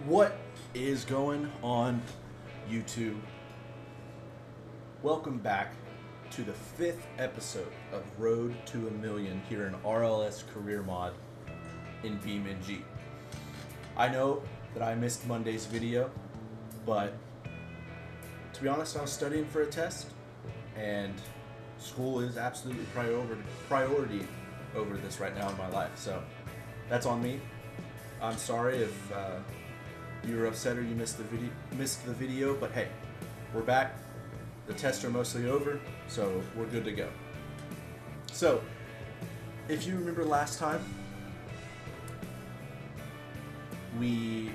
What is going on, YouTube? Welcome back to the 5th episode of Road to a Million here in RLS Career Mod in BeamNG. I know that I missed Monday's video, but to be honest, I was studying for a test, and school is absolutely priority over this right now in my life, so that's on me. I'm sorry if you were upset or you missed the video, but hey, we're back. The tests are mostly over, so we're good to go. So, if you remember last time, we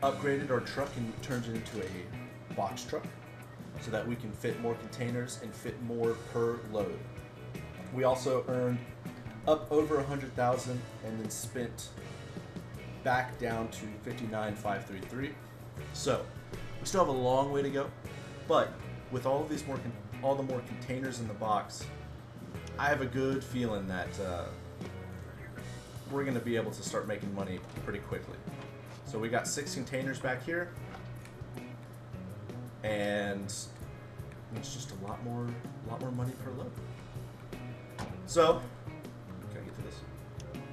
upgraded our truck and turned it into a box truck so that we can fit more containers and fit more per load. We also earned up over 100,000 and then spent back down to 59,533. So we still have a long way to go, but with all of these all the more containers in the box, I have a good feeling that we're going to be able to start making money pretty quickly. So we got 6 containers back here, and it's just a lot more money per load. So, can I get to this?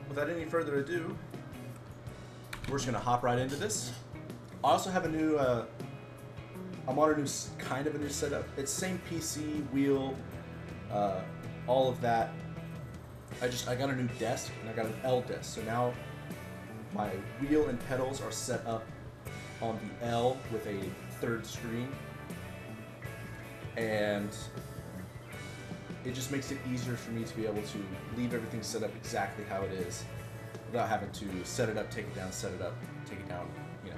Without any further ado, we're just gonna hop right into this. I also have a new, I'm on a new, kind of a new setup. It's same PC, wheel, all of that. I got a new desk, and I got an L desk. So now my wheel and pedals are set up on the L with a 3rd screen, and it just makes it easier for me to be able to leave everything set up exactly how it is without having to set it up, take it down, set it up, take it down, you know,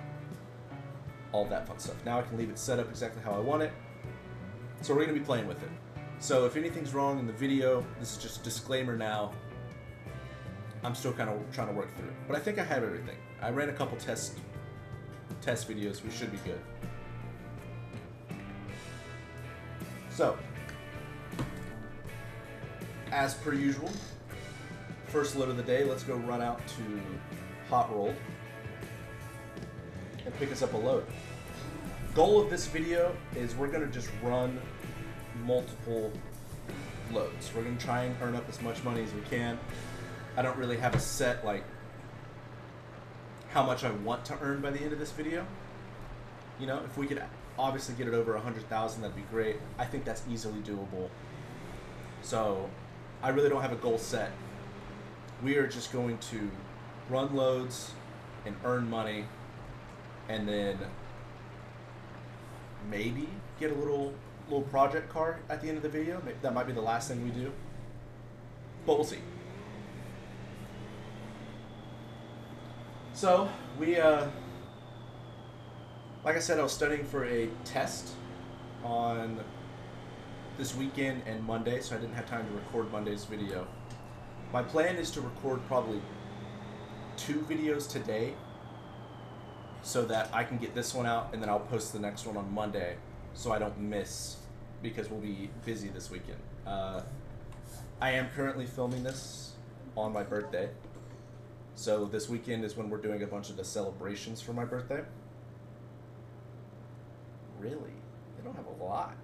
all that fun stuff. Now I can leave it set up exactly how I want it. So we're going to be playing with it. So if anything's wrong in the video, this is just a disclaimer now. I'm still kind of trying to work through it. But I think I have everything. I ran a couple test videos. We should be good. So, as per usual, first load of the day, let's go run out to Hot Roll and pick us up a load. Goal of this video is we're going to just run multiple loads. We're going to try and earn up as much money as we can. I don't really have a set, like, how much I want to earn by the end of this video. You know, if we could obviously get it over 100,000, that'd be great. I think that's easily doable. So, I really don't have a goal set. We are just going to run loads and earn money, and then maybe get a little project car at the end of the video. Maybe that might be the last thing we do, but we'll see. So we, like I said, I was studying for a test on this weekend and Monday, so I didn't have time to record Monday's video. My plan is to record probably 2 videos today so that I can get this one out, and then I'll post the next one on Monday so I don't miss, because we'll be busy this weekend. I am currently filming this on my birthday, so this weekend is when we're doing a bunch of the celebrations for my birthday. Really? They don't have a lot.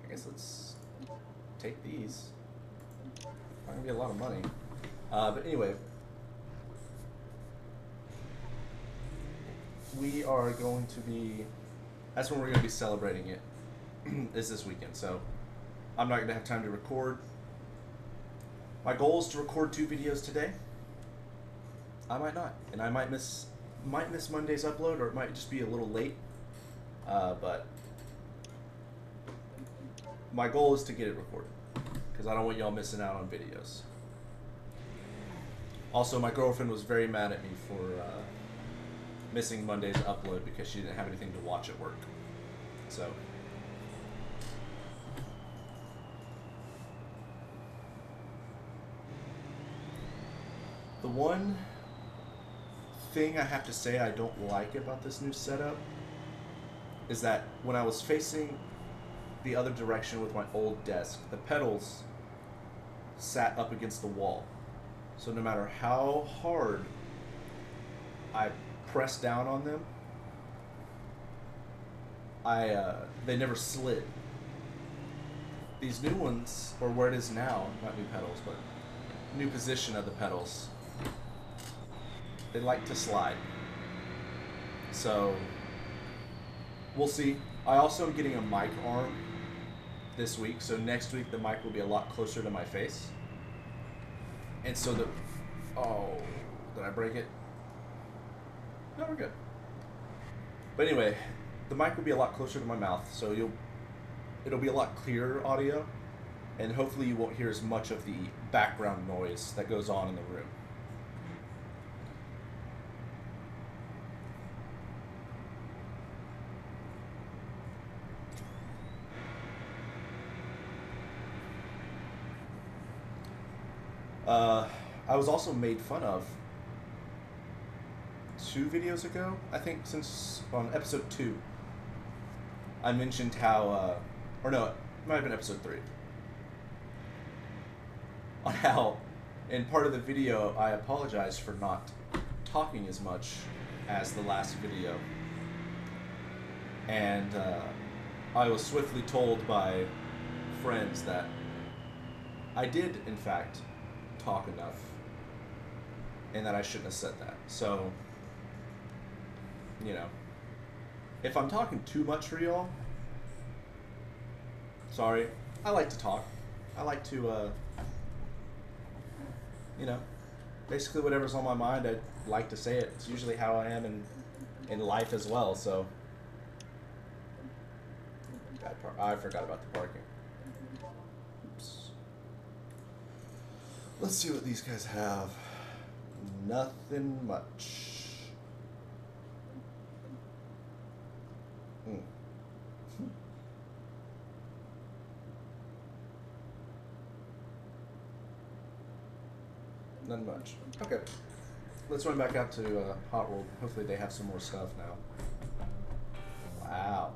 I guess let's take these. Not gonna be a lot of money. But anyway, we are going to be, that's when we're going to be celebrating it, is this weekend. So I'm not going to have time to record. My goal is to record 2 videos today. I might not, and I might miss Monday's upload, or it might just be a little late. But my goal is to get it recorded, because I don't want y'all missing out on videos. Also, my girlfriend was very mad at me for missing Monday's upload because she didn't have anything to watch at work. So, the one thing I have to say I don't like about this new setup is that when I was facing the other direction with my old desk, the pedals sat up against the wall. So no matter how hard I press down on them, they never slid. These new ones, or where it is now, not new pedals, but new position of the pedals, they like to slide. So we'll see. I also am getting a mic arm this week, so next week the mic will be a lot closer to my face. And so did I break it? No, we're good. But anyway, the mic will be a lot closer to my mouth, so it'll be a lot clearer audio, and hopefully you won't hear as much of the background noise that goes on in the room. I was also made fun of 2 videos ago, I think, since on episode 2. I mentioned how, or no, it might have been episode 3. On how, in part of the video, I apologized for not talking as much as the last video. And I was swiftly told by friends that I did, in fact, talk enough, and that I shouldn't have said that. So, you know, if I'm talking too much for y'all, sorry. I like to talk. I like to, you know, basically whatever's on my mind, I'd like to say it. It's usually how I am in life as well, so. I forgot about the parking. Oops. Let's see what these guys have. Nothing much. None much. Okay. Let's run back out to Hot World. Hopefully they have some more stuff now. Wow.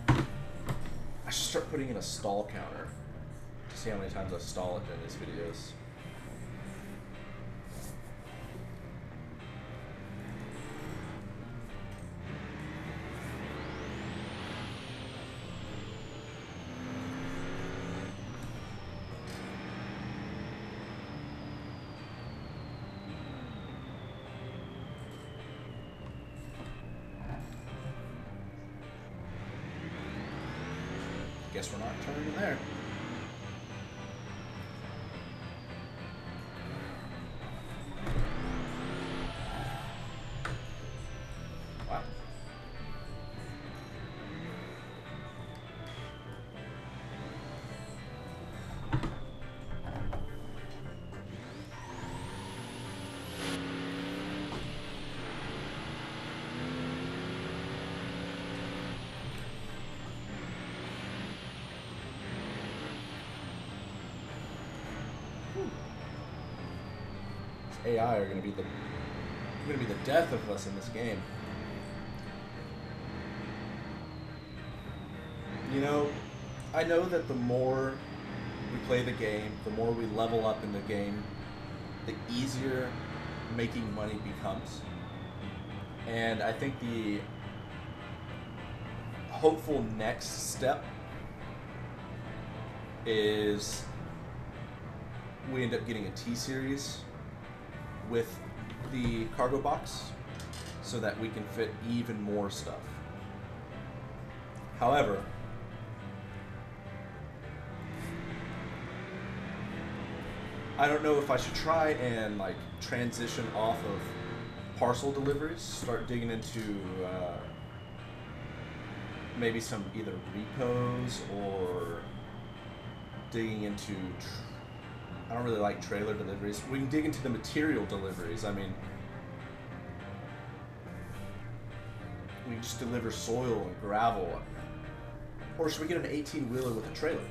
I should start putting in a stall counter to see how many times I stall it in these videos. Guess we're not turning there. Wow. AI are going to be the death of us in this game. You know, I know that the more we play the game, the more we level up in the game, the easier making money becomes. And I think the hopeful next step is we end up getting a T-Series with the cargo box so that we can fit even more stuff. However, I don't know if I should try and like transition off of parcel deliveries, start digging into maybe some either repos or digging into I don't really like trailer deliveries. We can dig into the material deliveries. I mean, we can just deliver soil and gravel. Or should we get an 18-wheeler with a trailer?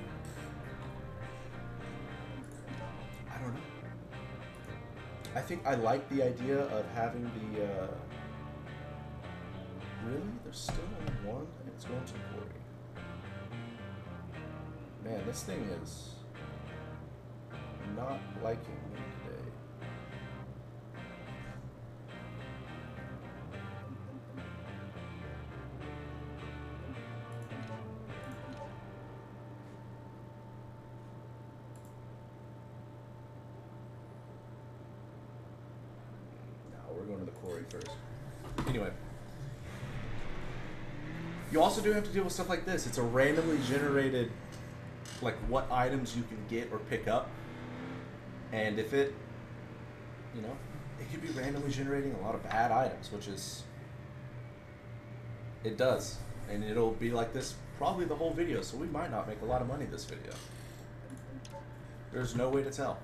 I don't know. I think I like the idea of having the... Really? There's still only one? It's going to the quarry. Man, this thing is... not liking me today. No, we're going to the quarry first. Anyway. You also do have to deal with stuff like this. It's a randomly generated, like, what items you can get or pick up. And if it, you know, it could be randomly generating a lot of bad items, which is, it does. And it'll be like this probably the whole video, so we might not make a lot of money this video. There's no way to tell.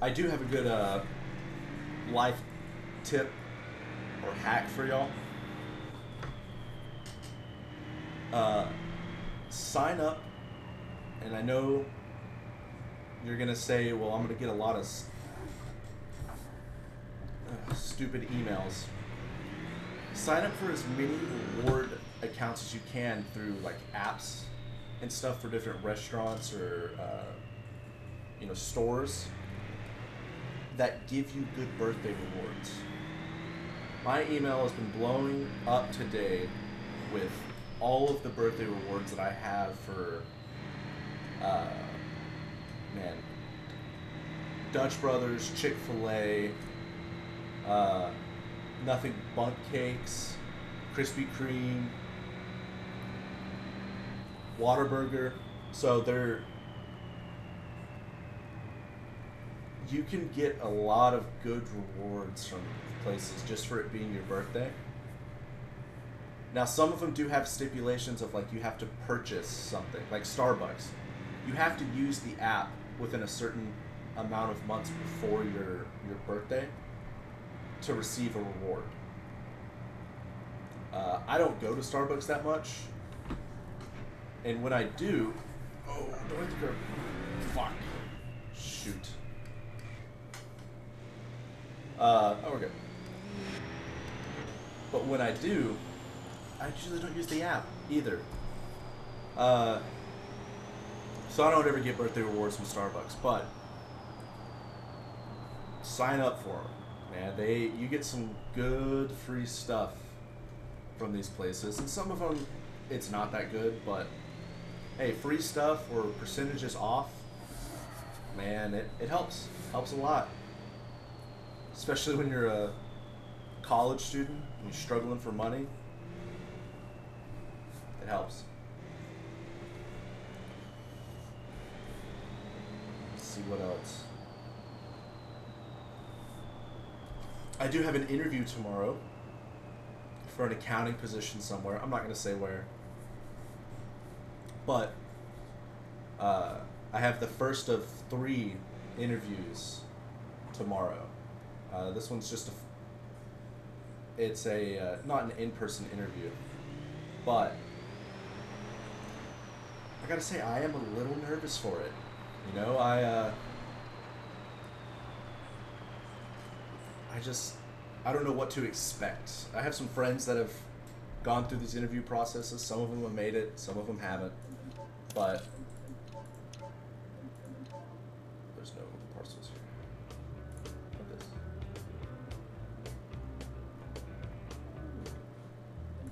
I do have a good life tip or hack for y'all. Sign up, and I know you're gonna say, well, I'm gonna get a lot of stupid emails. Sign up for as many reward accounts as you can through like apps and stuff for different restaurants or you know, stores that give you good birthday rewards. My email has been blowing up today with all of the birthday rewards that I have for, man, Dutch Brothers, Chick-fil-A, Nothing Bundt Cakes, Krispy Kreme, Whataburger. So you can get a lot of good rewards from places just for it being your birthday. Now, some of them do have stipulations of like you have to purchase something, like Starbucks. You have to use the app within a certain amount of months before your birthday to receive a reward. I don't go to Starbucks that much, and when I do, oh, do I have to go? Fuck. Shoot. Oh, we're good. But when I do, I usually don't use the app either. So I don't ever get birthday rewards from Starbucks, but sign up for them, man. You get some good free stuff from these places, and some of them it's not that good, but hey, free stuff or percentages off, man, it helps. Helps a lot. Especially when you're a college student and you're struggling for money. It helps. Let's see what else. I do have an interview tomorrow for an accounting position somewhere. I'm not going to say where. But I have the first of 3 interviews tomorrow. This one's just it's a not an in-person interview, but I gotta say I am a little nervous for it. You know, I don't know what to expect. I have some friends that have gone through these interview processes. Some of them have made it, some of them haven't, but there's no parcels here.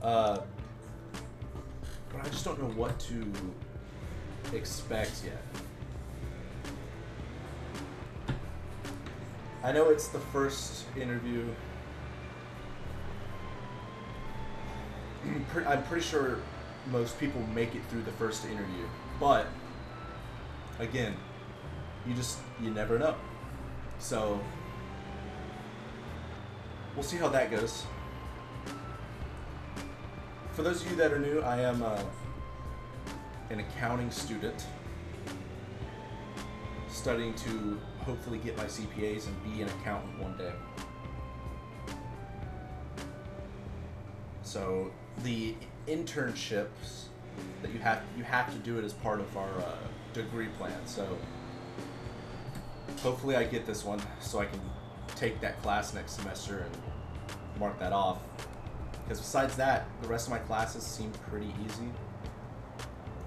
But I just don't know what to expect yet. I know it's the first interview. I'm pretty sure most people make it through the first interview, but again, you never know. So we'll see how that goes. For those of you that are new, I am an accounting student. studying to hopefully get my CPAs and be an accountant one day. So the internships that you have to do it as part of our degree plan. So hopefully I get this one so I can take that class next semester and mark that off. Because besides that, the rest of my classes seem pretty easy.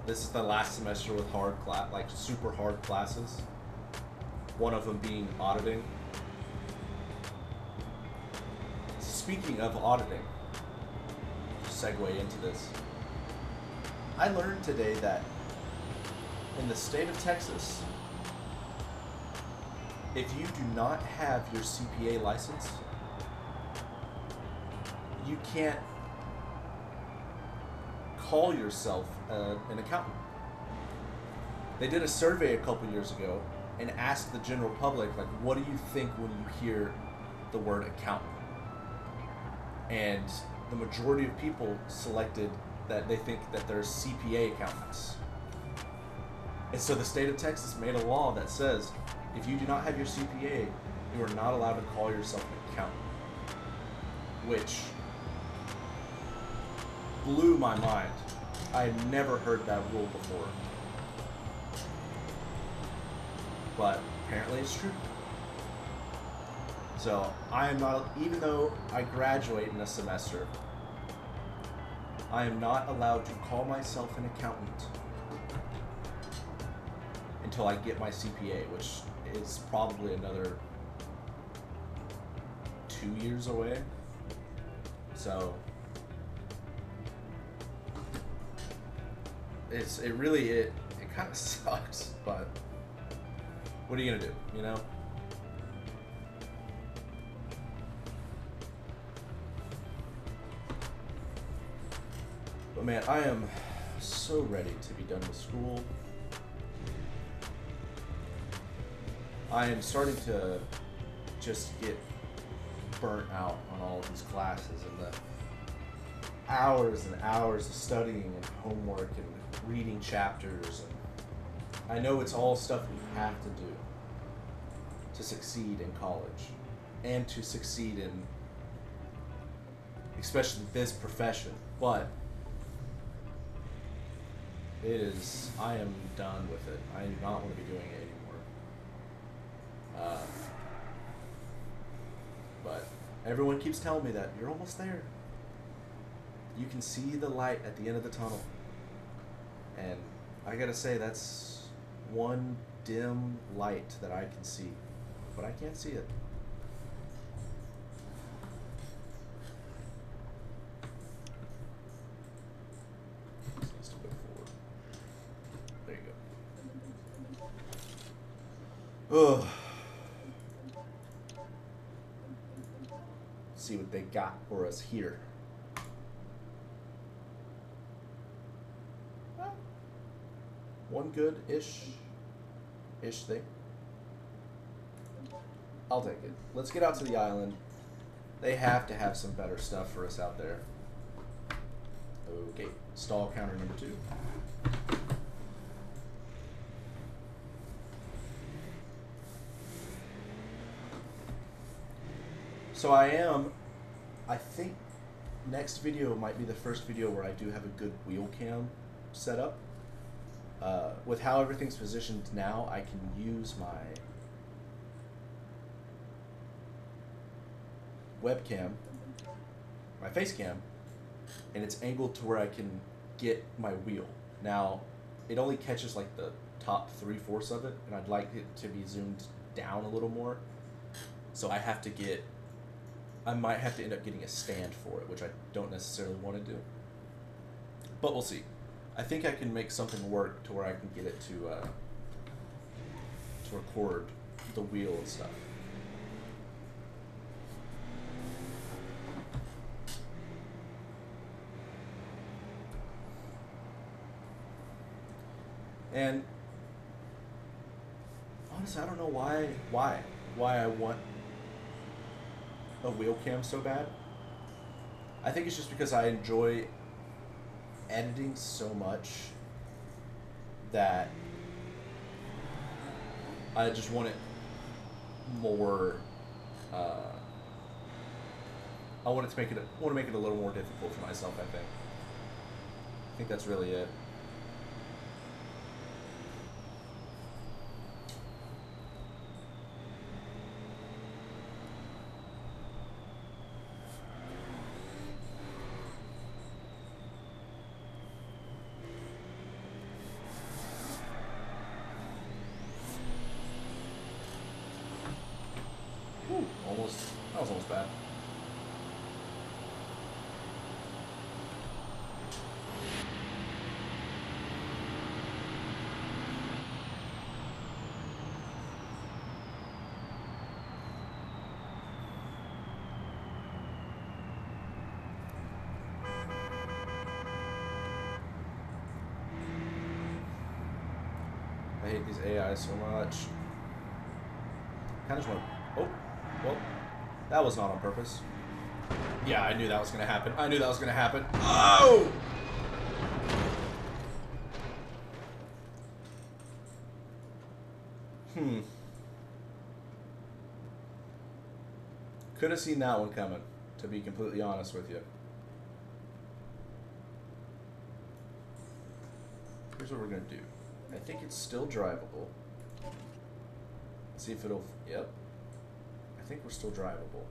This is the last semester with like super hard classes. One of them being auditing. Speaking of auditing, segue into this. I learned today that in the state of Texas, if you do not have your CPA license, you can't call yourself an accountant. They did a survey a couple years ago and asked the general public, like, what do you think when you hear the word accountant? And the majority of people selected that they think that they're CPA accountants. And so the state of Texas made a law that says if you do not have your CPA, you are not allowed to call yourself an accountant. Which blew my mind. I had never heard that rule before. But apparently it's true. So I am not, even though I graduate in a semester, I am not allowed to call myself an accountant until I get my CPA, which is probably another 2 years away. So it kind of sucks, but what are you gonna do, you know? But man, I am so ready to be done with school. I am starting to just get burnt out on all of these classes and the hours and hours of studying and homework and reading chapters. And I know it's all stuff we have to do to succeed in college and to succeed in especially this profession, but I am done with it. I do not want to be doing it anymore. But everyone keeps telling me that you're almost there. You can see the light at the end of the tunnel. And I gotta say, that's one dim light that I can see. But I can't see it. This needs to go forward. There you go. Ugh. See what they got for us here. Well, one good-ish thing. I'll take it. Let's get out to the island. They have to have some better stuff for us out there. Okay, stall counter number 2. So I think next video might be the first video where I do have a good wheel cam set up. With how everything's positioned now, I can use my webcam, my face cam, and it's angled to where I can get my wheel. Now, it only catches like the top 3/4 of it, and I'd like it to be zoomed down a little more. So I might have to end up getting a stand for it, which I don't necessarily want to do. But we'll see. I think I can make something work to where I can get it to record the wheel and stuff. And honestly, I don't know why I want a wheel cam so bad. I think it's just because I enjoy editing so much that I just want it more. I want to make it a little more difficult for myself. I think that's really it. Ooh, that was almost bad. I hate these AI so much. Kind of just want to... Oh, well, that was not on purpose. Yeah, I knew that was going to happen. Oh! Could have seen that one coming, to be completely honest with you. Here's what we're going to do. I think it's still drivable. Let's see if it'll... Yep. I think we're still drivable.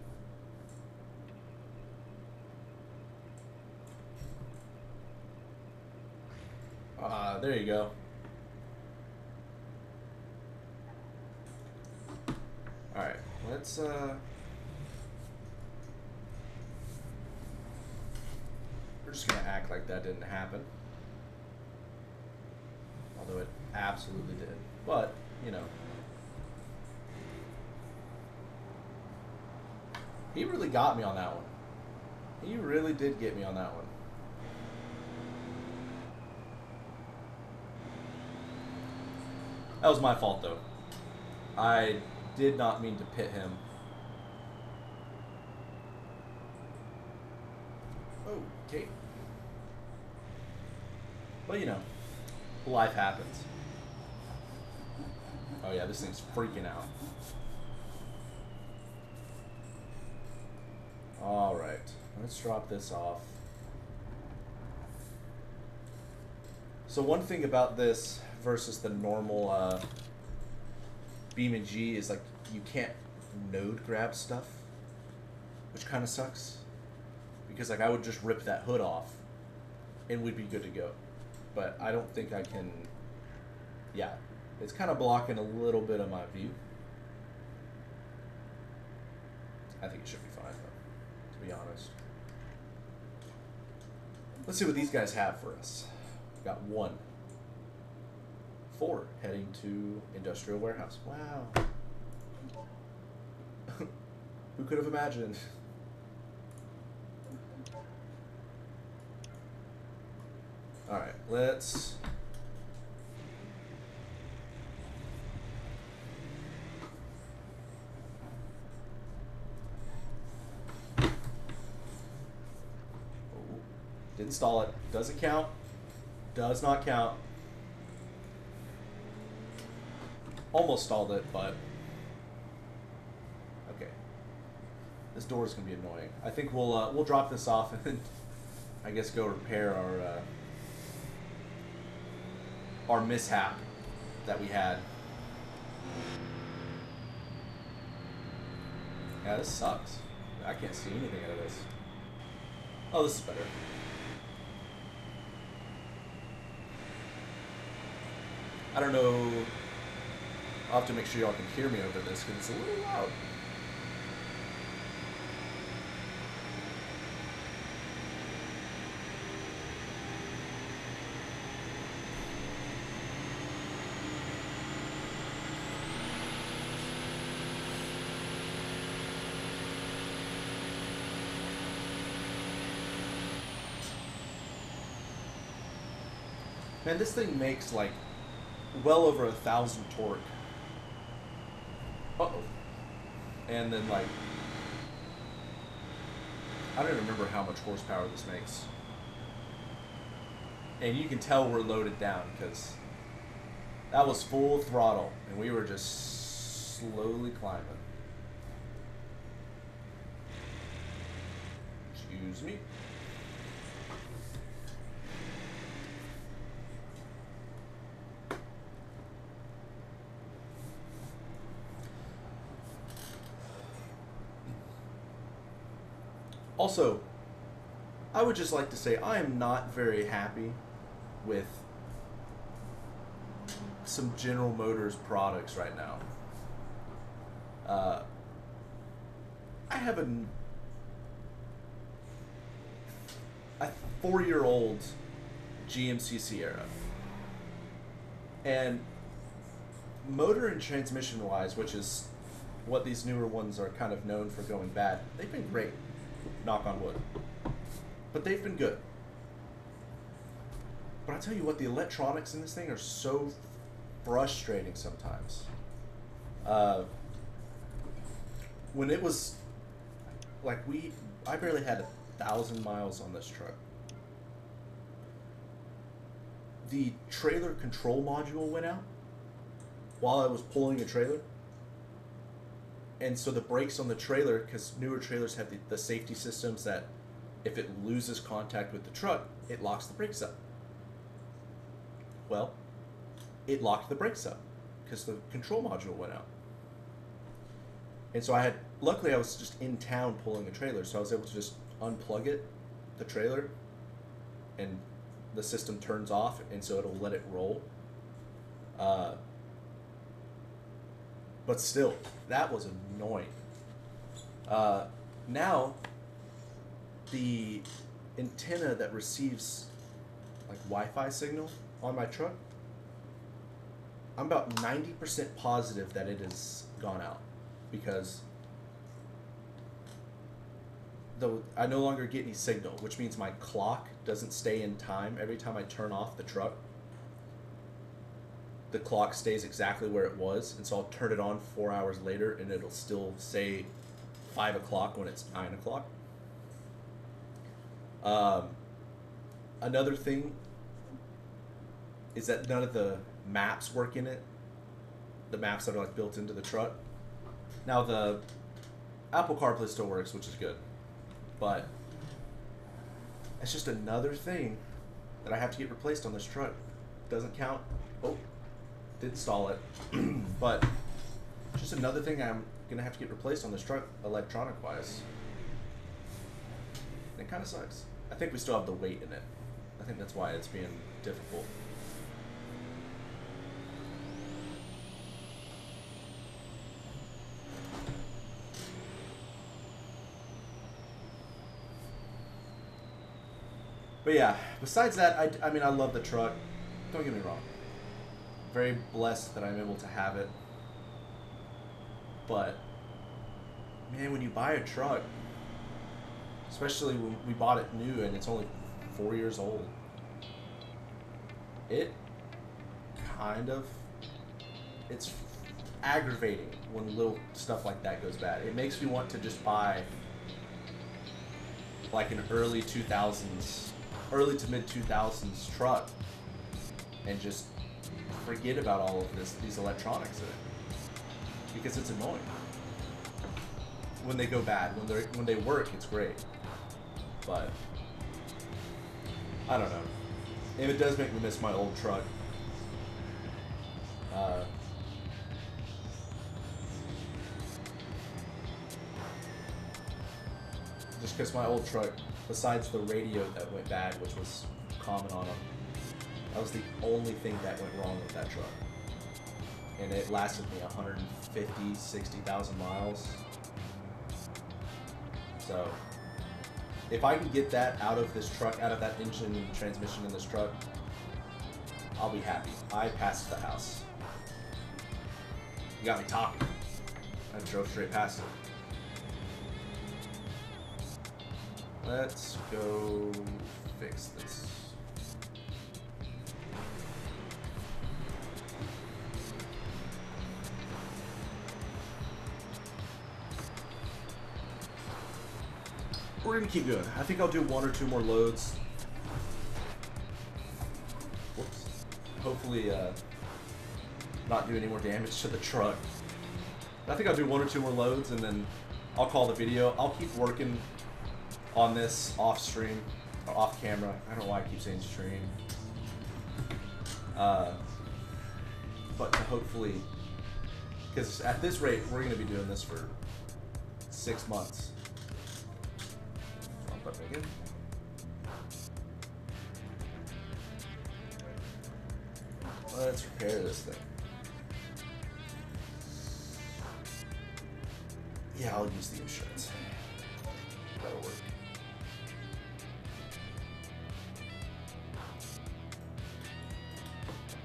There you go. Alright, let's, we're just gonna act like that didn't happen. Although it absolutely did. But, you know. He really got me on that one. He really did get me on that one. That was my fault, though. I did not mean to pit him. Okay. But, you know, life happens. Oh, yeah, this thing's freaking out. Alright, let's drop this off. So one thing about this versus the normal BeamNG is like you can't node grab stuff, which kind of sucks. Because like I would just rip that hood off and we'd be good to go. But I don't think I can, yeah, it's kind of blocking a little bit of my view. I think it should be fine though, to be honest. Let's see what these guys have for us. We've got 1. 4 heading to industrial warehouse. Wow. Who could have imagined? Alright, let's... Oh, didn't stall it. Doesn't count. Does not count. Almost stalled it, but... Okay. This door is going to be annoying. I think we'll drop this off and then I guess go repair our mishap that we had. Yeah, this sucks. I can't see anything out of this. Oh, this is better. I don't know. I'll have to make sure y'all can hear me over this because it's a little loud. Man, this thing makes like well over 1,000 torque. Uh-oh. And then like, I don't even remember how much horsepower this makes. And you can tell we're loaded down because That was full throttle, and we were just slowly climbing. Excuse me. Also, I would just like to say I am not very happy with some General Motors products right now. I have a 4-year-old GMC Sierra, and motor and transmission wise, which is what these newer ones are kind of known for going bad, they've been great, knock on wood, but they've been good. But I tell you what, the electronics in this thing are so frustrating sometimes. When it was like I barely had 1,000 miles on this truck. The trailer control module went out while I was pulling a trailer. And so the brakes on the trailer, because newer trailers have the safety systems that if it loses contact with the truck, it locks the brakes up. Well, it locked the brakes up because the control module went out. And so luckily I was just in town pulling a trailer, so I was able to just unplug it, the trailer, and the system turns off, and so it'll let it roll. But still, that was annoying. Now, the antenna that receives like Wi-Fi signal on my truck, I'm about 90% positive that it has gone out, because I no longer get any signal, which means my clock doesn't stay in time. Every time I turn off the truck, the clock stays exactly where it was, and so I'll turn it on 4 hours later and it'll still say 5 o'clock when it's 9 o'clock. Another thing is that none of the maps work in it. The maps that are like built into the truck. Now the Apple CarPlay still works, which is good, but it's just another thing that I have to get replaced on this truck. Doesn't count. Oh, did stall it, but just another thing I'm gonna have to get replaced on this truck, electronic wise. It kind of sucks. I think we still have the weight in it. I think that's why it's being difficult. But yeah, besides that, I mean, I love the truck. Don't get me wrong. Very blessed that I'm able to have it. But, man, when you buy a truck, especially when we bought it new and it's only 4 years old, it's aggravating when little stuff like that goes bad. It makes me want to just buy like an early to mid 2000s truck and just forget about all of these electronics in it, because it's annoying when they go bad. When they work, it's great, but I don't know. And it does make me miss my old truck. Just because my old truck, besides the radio that went bad, which was common on them, that was the only thing that went wrong with that truck. And it lasted me 150, 60,000 miles. So, if I can get that out of this truck, out of that engine and transmission in this truck, I'll be happy. I passed the house. You got me talking. I drove straight past it. Let's go fix this. We're gonna keep going. I think I'll do 1 or 2 more loads. Whoops. Hopefully not do any more damage to the truck. I think I'll do 1 or 2 more loads and then I'll call the video. I'll keep working on this off stream or off camera. I don't know why I keep saying stream. But to hopefully, because at this rate we're going to be doing this for 6 months. Wrong button again. Let's repair this thing. Yeah, I'll use the insurance. That'll work.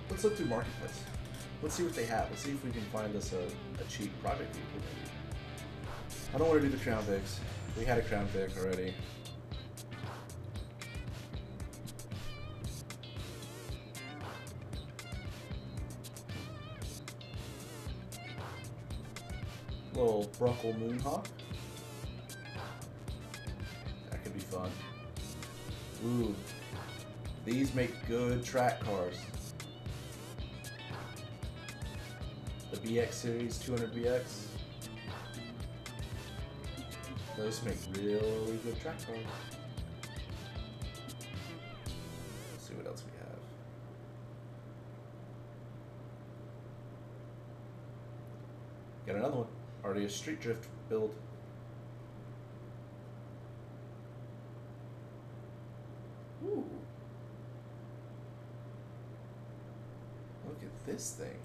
Let's look through Marketplace. Let's see what they have. Let's see if we can find us a cheap project vehicle maybe. I don't want to do the Crown Vics. We had a Crown Vic already. Little Bruckle Moonhawk. That could be fun. Ooh. These make good track cars. The BX series, 200BX. Those make really good track cars. Let's see what else we have. Got another one. Already a street drift build. Ooh. Look at this thing.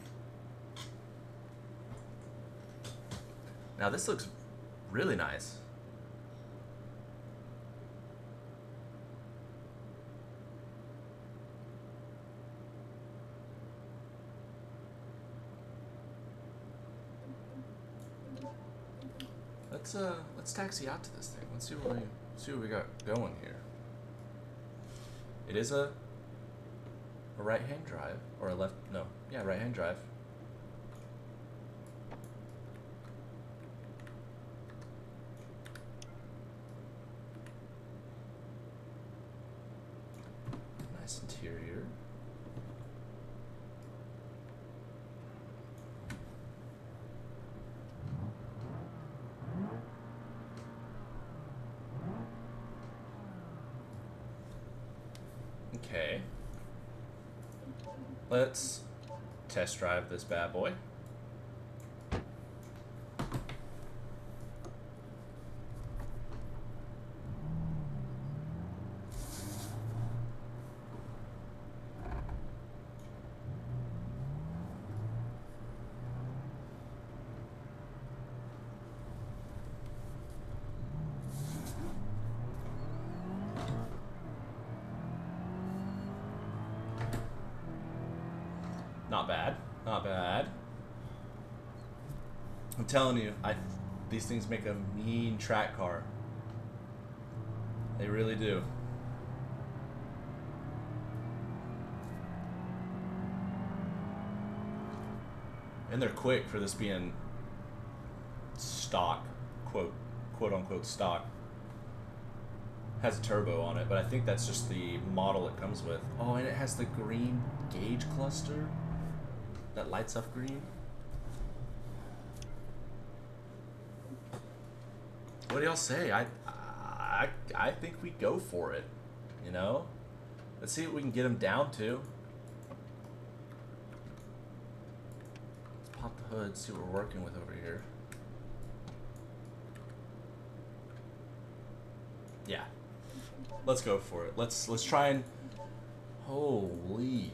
Now this looks really nice. Let's taxi out to this thing. Let's see what we got going here. It is a right-hand drive or a left? No, yeah, right-hand drive. Nice interior. Okay. Let's test drive this bad boy. Not bad, not bad. I'm telling you, these things make a mean track car. They really do. And they're quick for this being stock, quote unquote stock. Has a turbo on it, but I think that's just the model it comes with. Oh, and it has the green gauge cluster that lights up green. What do y'all say? I think we go for it. You know, let's see what we can get them down to. Let's pop the hood, see what we're working with over here. Yeah, let's go for it. Let's try and holy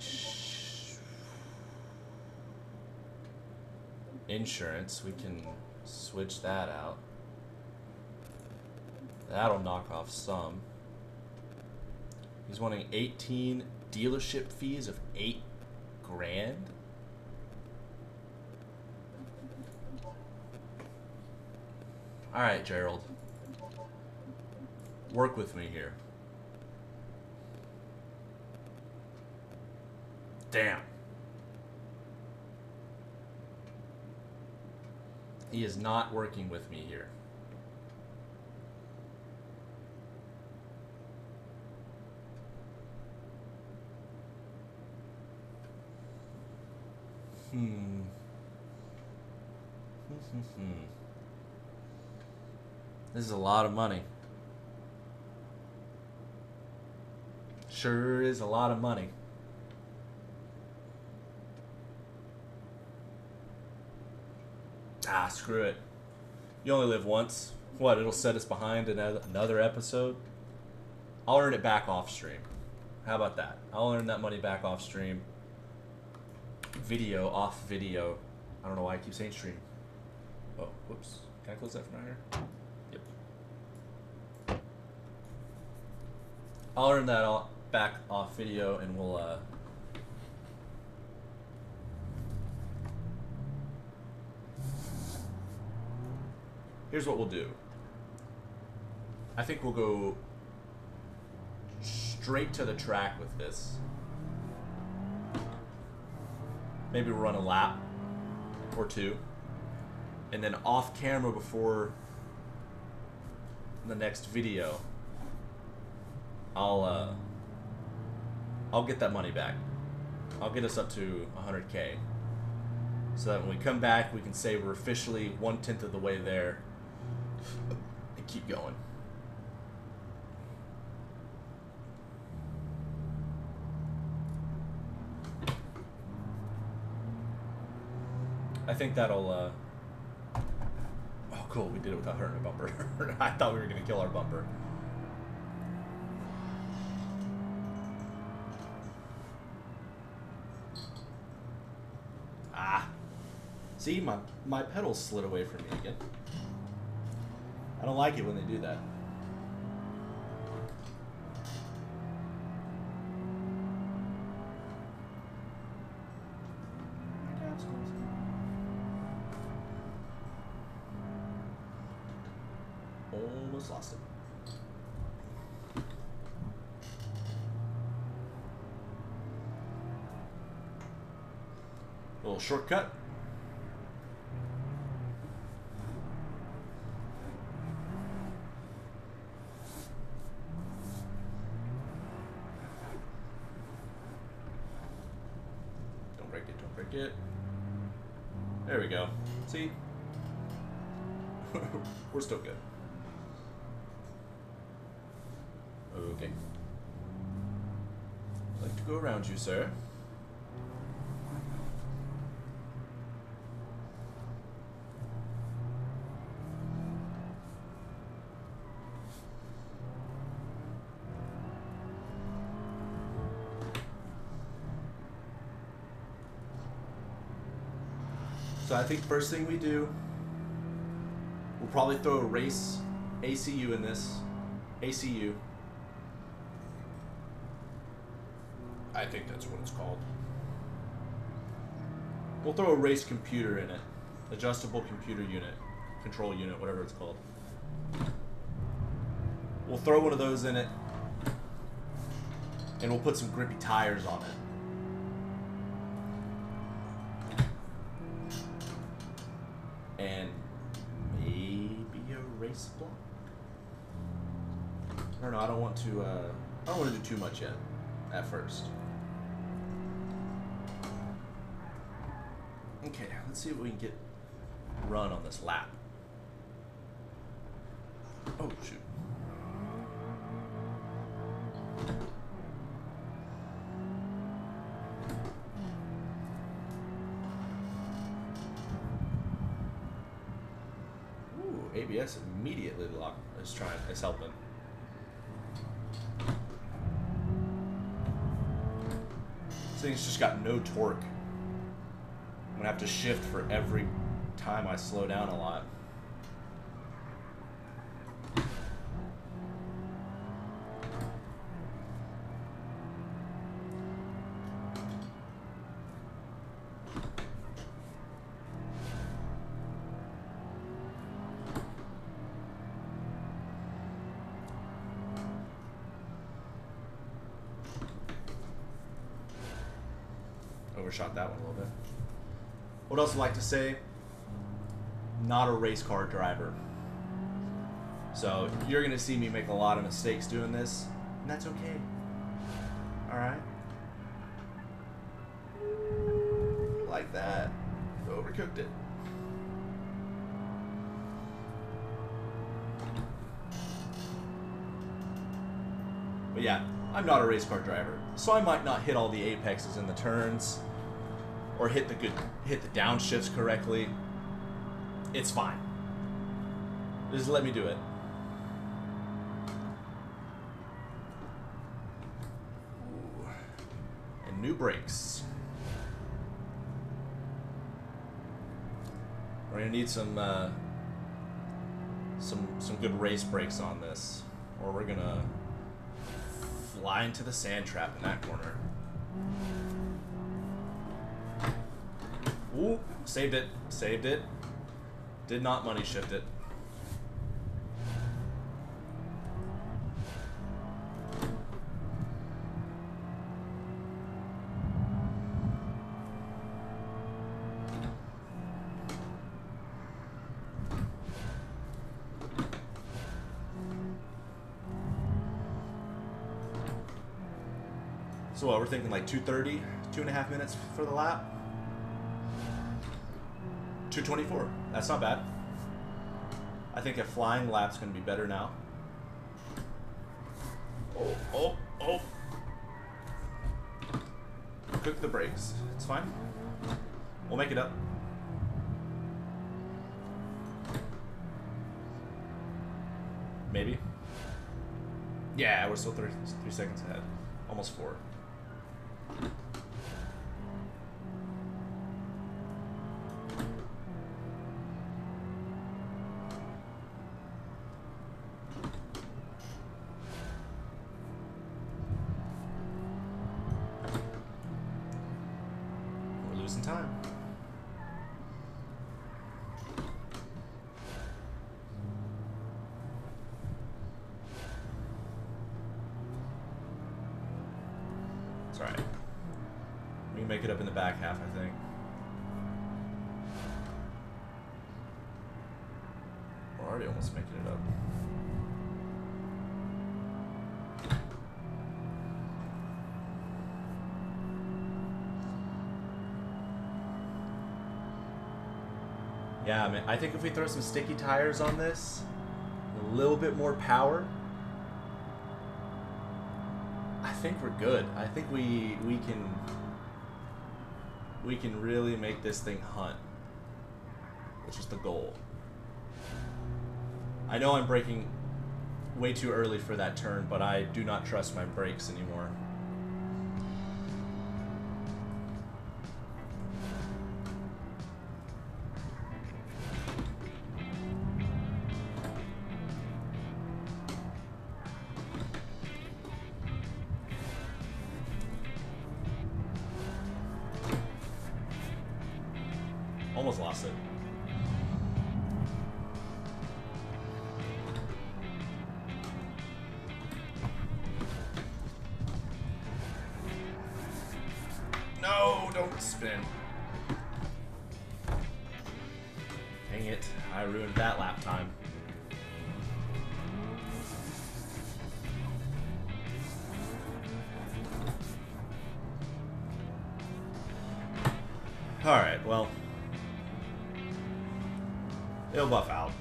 insurance. We can switch that out. That'll knock off some. He's wanting 18 dealership fees of $8 grand. All right, Gerald. Work with me here. Damn. He is not working with me here. This is a lot of money. Sure is a lot of money. Ah, screw it. You only live once. What, it'll set us behind another episode? I'll earn it back off stream. How about that? I'll earn that money back off stream. Video, off video. I don't know why I keep saying stream. Oh, whoops. Can I close that from out here? Yep. I'll earn that back off video and we'll, here's what we'll do. I think we'll go straight to the track with this. Maybe we'll run a lap or two. And then off camera before the next video, I'll get that money back. I'll get us up to 100K. So that when we come back, we can say we're officially 1/10 of the way there. And keep going. I think that'll, oh cool, we did it without hurting a bumper. I thought we were going to kill our bumper. Ah. See, my pedals slid away from me again. I don't like it when they do that. Almost lost it. A little shortcut. Don't break it, don't break it. There we go. See? We're still good. Okay. I'd like to go around you, sir. So I think first thing we do, we'll probably throw a race ACU in this. ACU. I think that's what it's called. We'll throw a race computer in it. Adjustable computer unit. Control unit, whatever it's called. We'll throw one of those in it. And we'll put some grippy tires on it. And maybe a race block? I don't know, I don't want to do too much yet at first. Okay, let's see what we can get run on this lap. Oh, shoot. Ooh, ABS immediately locked. It's helping. This thing's just got no torque. I'm gonna have to shift for every time I slow down a lot. Overshot that one a little bit. What else I'd like to say? Not a race car driver. So you're gonna see me make a lot of mistakes doing this, and that's okay. Alright? Like that. Overcooked it. But yeah, I'm not a race car driver, so I might not hit all the apexes in the turns, or hit the downshifts correctly. It's fine. Just let me do it. Ooh. And new brakes. We're gonna need some good race brakes on this, or we're gonna fly into the sand trap in that corner. Ooh, saved it, saved it. Did not money shift it. So what, we're thinking like 2:30, 2.5 minutes for the lap? 2:24, that's not bad. I think a flying lap's gonna be better now. Oh, oh, oh. Cook the brakes, it's fine. We'll make it up. Maybe. Yeah, we're still 3 seconds ahead. Almost 4. We're losing time. It's alright. We can make it up in the back half, I think. We're already almost making it up. Yeah, man, I think if we throw some sticky tires on this, a little bit more power, I think we're good. I think we can really make this thing hunt, which is the goal. I know I'm braking way too early for that turn, but I do not trust my brakes anymore. Almost lost it. No, don't spin. Dang it, I ruined that lap time. Alright, well, it'll buff out.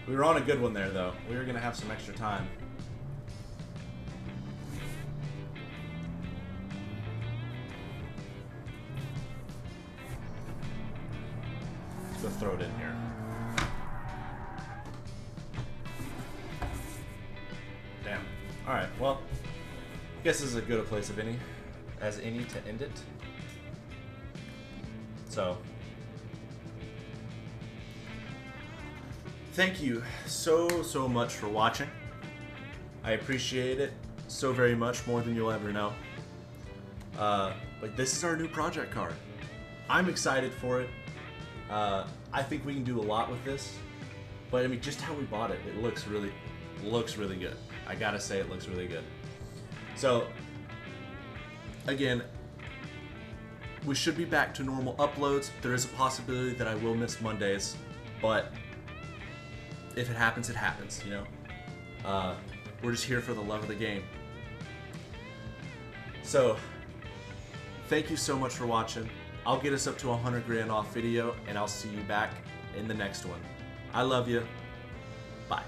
We were on a good one there, though. We were going to have some extra time. Let's go throw it in here. Damn. Alright, well, I guess this is as good a place as any to end it. So, thank you so much for watching. I appreciate it so very much, more than you'll ever know. But this is our new project car. I'm excited for it. I think we can do a lot with this. But I mean, just how we bought it, it looks really good. I gotta say, it looks really good. So, again, we should be back to normal uploads. There is a possibility that I will miss Mondays, but if it happens, it happens, you know? We're just here for the love of the game. So, thank you so much for watching. I'll get us up to 100 grand off video, and I'll see you back in the next one. I love you. Bye.